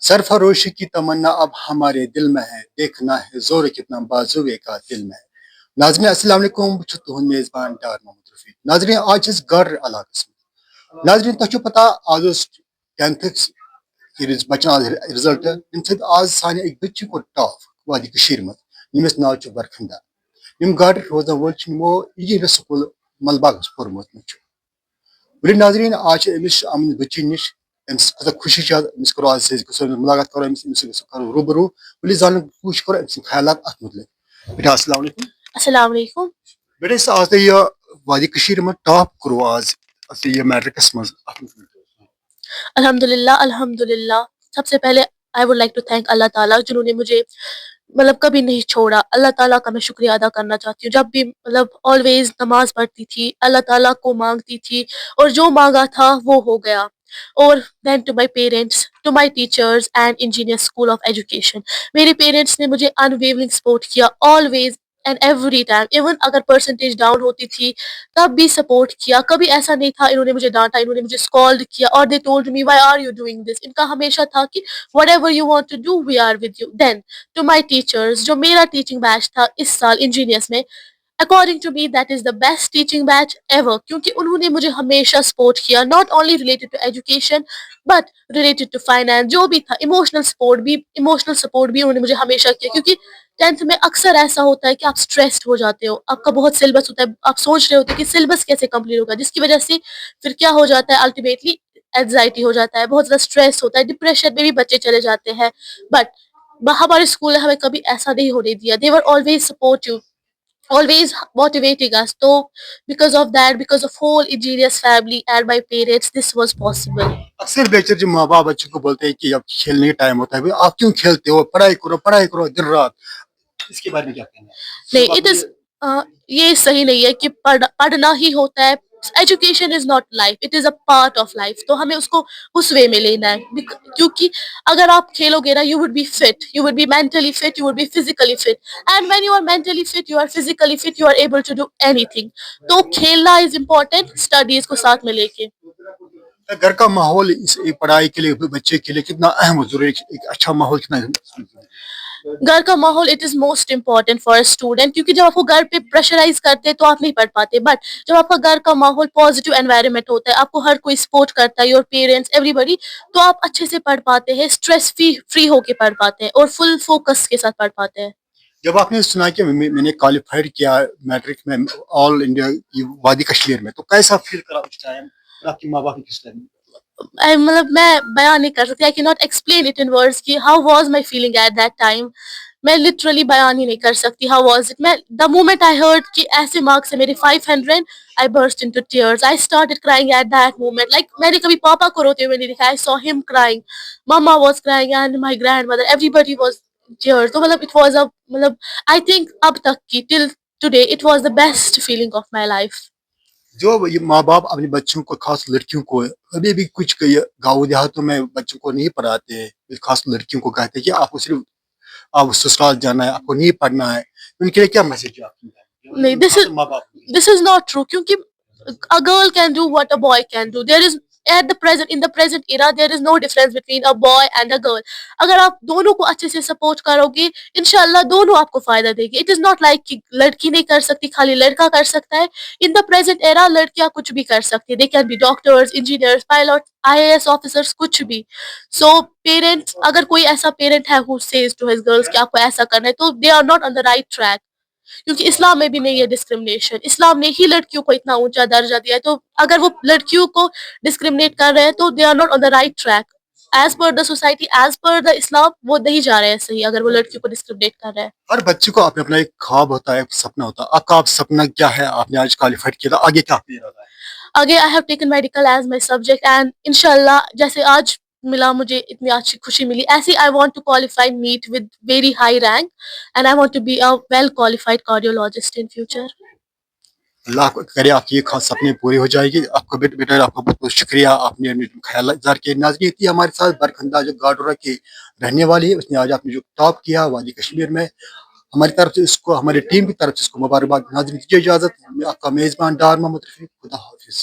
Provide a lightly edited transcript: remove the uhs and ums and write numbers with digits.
सरफरोशी की तमन्ना अब हमारे दिल में है, देखना है जोर कितना बाजुए का दिल में है। नाज़रीन अस्सलाम वालेकुम, बह छुस तुहंद मेज़बान डार मोहम्मद रफीक। नाज़रीन आज छस गर इलाकस में। नाज़रीन तुह पता आज 10th बचान आज रिजल्ट तम सद आज साने एक बच्ची को टॉप वादी कशीर मज यमिस नाव छ बरखंदा यम गर रोजन वोल छ यमो इंजीनियर स्कूल मलबाग पोरमत वली नाज़रीन आज अमिस आमन बच्ची निश अमिस कत खुशी छ अमिस करो आज से मुलाकात करो अमिस करो रूबरू वली जान पूछ करो अमिस ख्यालात अत मुतले। बेटा अस्सलाम वालेकुम। अस्सलाम वालेकुम। बेटा इस आज ये वादी कशीर में टॉप करो आज ये मैट्रिक्स मज अल्हम्दुलिल्लाह अल्हम्दुलिल्लाह। सबसे पहले I would like to thank Allah ताला जिन्होंने मुझे कभी नहीं छोड़ा। अल्लाह ताला का मैं शुक्रिया अदा करना चाहती हूँ। जब भी ऑलवेज नमाज पढ़ती थी, अल्लाह ताला को मांगती थी और जो मांगा था वो हो गया। और then to my parents, to my teachers and engineer school of education, मेरे पेरेंट्स ने मुझे अनवेवरिंग सपोर्ट किया always and every time. Even अगर परसेंटेज डाउन होती थी तब भी सपोर्ट किया। कभी ऐसा नहीं था इन्होंने मुझे डांटा, इन्होंने मुझे स्कॉल्ड किया और they told me why are you doing this. इनका हमेशा था कि whatever you want to do we are with you. Then to my teachers, जो मेरा टीचिंग बैच था इस साल इंजीनियर्स में, according to me that is the best teaching batch ever, क्योंकि उन्होंने मुझे हमेशा सपोर्ट किया, not only related to education but related to finance. जो भी था इमोशनल सपोर्ट भी उन्होंने मुझे हमेशा किया, क्योंकि 10th में अक्सर ऐसा होता है कि आप स्ट्रेस्ड हो जाते हो, आपका बहुत सिलेबस होता है, आप सोच रहे होते हो कि सिलेबस कैसे कंप्लीट होगा, जिसकी वजह से फिर क्या हो जाता है, अल्टीमेटली एंजाइटी हो जाता है, बहुत ज़्यादा स्ट्रेस होता है, डिप्रेशन में भी बच्चे चले जाते हैं। बट हमारे स्कूल ने हमें कभी ऐसा नहीं होने दिया। They were always supportive, always motivating us. So because of that, because of whole engineers family and my parents, this was possible. अक्सर बेचर जो माँ बाप बच्चों को बोलते हैं कि अब खेलने का टाइम होता है, भाई आप क्यों खेलते हो, पढ़ाई करो दिन रात, इसके बारे में क्या कहना है? नहीं, इट इज ये सही नहीं है कि पढ़ना ही होता है। Education is not life, it is a part of life. तो हमें उसको उस वे में लेना है, क्योंकि अगर आप खेलोगे ना, you would be fit, you would be mentally fit, you would be physically fit, and when you are mentally fit, you are physically fit, you are able to do anything. तो खेलना इज इम्पोर्टेंट, स्टडीज को साथ में लेके। घर का माहौल इस पढ़ाई के लिए बच्चे के लिए कितना अहम और जरूरी, एक अच्छा माहौल कितना घर का माहौल it is most important for a student, क्योंकि जब आपको घर पे प्रेशराइज करते हैं तो आप नहीं पढ़ पाते। बट जब आपका घर का माहौल पॉजिटिव एनवायरनमेंट होता है, आपको हर कोई सपोर्ट करता है, योर पेरेंट्स एवरीबडी, तो आप अच्छे से पढ़ पाते हैं, स्ट्रेस फ्री होके पढ़ पाते हैं और फुल फोकस के साथ पढ़ पाते हैं। जब आपने सुना कि मैंने क्वालिफाइड किया मैट्रिक में ऑल इंडिया वादी कश्मीर में, तो कैसा फील करा उस टाइम, आपके माँ बाप ने किस टाइम? मैं बयान नहीं कर सकती, I can not explain it in words कि how was my feeling at that time. मैं लिटरली बयान ही नहीं कर सकती हाउ वाज इट। मैं द मोमेंट आई हर्ड कि ऐसे मार्क्स है मेरे 500, I burst into tears, I started crying at that moment. Like मैंने कभी पापा को रोते हुए नहीं देखा, आई सॉ हिम क्राइंग, मम्मा was crying and my grandmother, everybody was tears. तो it was a I think अब तक की till today it was the best feeling of my life. जो ये माँ बाप अपने बच्चों को, खास लड़कियों को, अभी भी कुछ गाँव देहातों में बच्चों को नहीं पढ़ाते, खास लड़कियों को कहते हैं कि आपको सिर्फ आप ससुराल जाना है, आपको नहीं पढ़ना है, उनके लिए क्या मैसेज है आपकी? नहीं, दिस इज नॉट ट्रू, क्योंकि a girl can do what a boy can do. There is in the present era there is no difference between a boy and a girl. अगर आप दोनों को अच्छे से सपोर्ट करोगे, इंशाल्लाह दोनों आपको फायदा देगी। इट इज नॉट लाइक कि लड़की नहीं कर सकती, खाली लड़का कर सकता है। इन द प्रेजेंट एरा लड़कियां कुछ भी कर सकती है, they can be doctors, engineers, pilot, IAS officers, कुछ भी। सो पेरेंट्स, अगर कोई ऐसा पेरेंट है who says to his girls कि आपको ऐसा करना है, तो they are not on the right track, क्योंकि इस्लाम में भी नहीं है डिस्क्रिमिनेशन। इस्लाम ने ही लड़कियों को इतना ऊंचा दर्जा दिया है, तो अगर वो लड़कियों को डिस्क्रिमिनेट कर रहे हैं तो they are not on the right track. As per the society, as per the Islam, वो नहीं जा रहे हैं सही अगर वो लड़कियों को डिस्क्रिमिनेट कर रहे हैं। हर बच्चे को अपना अपना एक ख्वाब होता है, एक सपना होता है। आपका आप सपना क्या है? आपने आज क्वालिफाइड किया, आगे क्या इरादा है? आगे I have taken medical as my subject and इंशाल्लाह जैसे आज मिला मुझे, इतनी अच्छी खुशी मिली, ऐसे I want to qualify NEET with very high rank and I want to be a well qualified cardiologist in future. Allah करे आपकी ये खास सपने पूरे हो जाएगी। आपका बेटा आपका बहुत बहुत शुक्रिया, आपने ख्याल जार के। नाज़रीन थी हमारे साथ बरखंदा जो गाडोरा की रहने वाली है, उसने आज आपने जो टॉप किया वादी कश्मीर में, हमारी तरफ से इसको, हमारी टीम की तरफ से इसको मुबारकबाद। नाज़रीन दीजिए इजाज़त, आपका मेज़बान डार मोहम्मद रफीक, खुदा हाफिज़।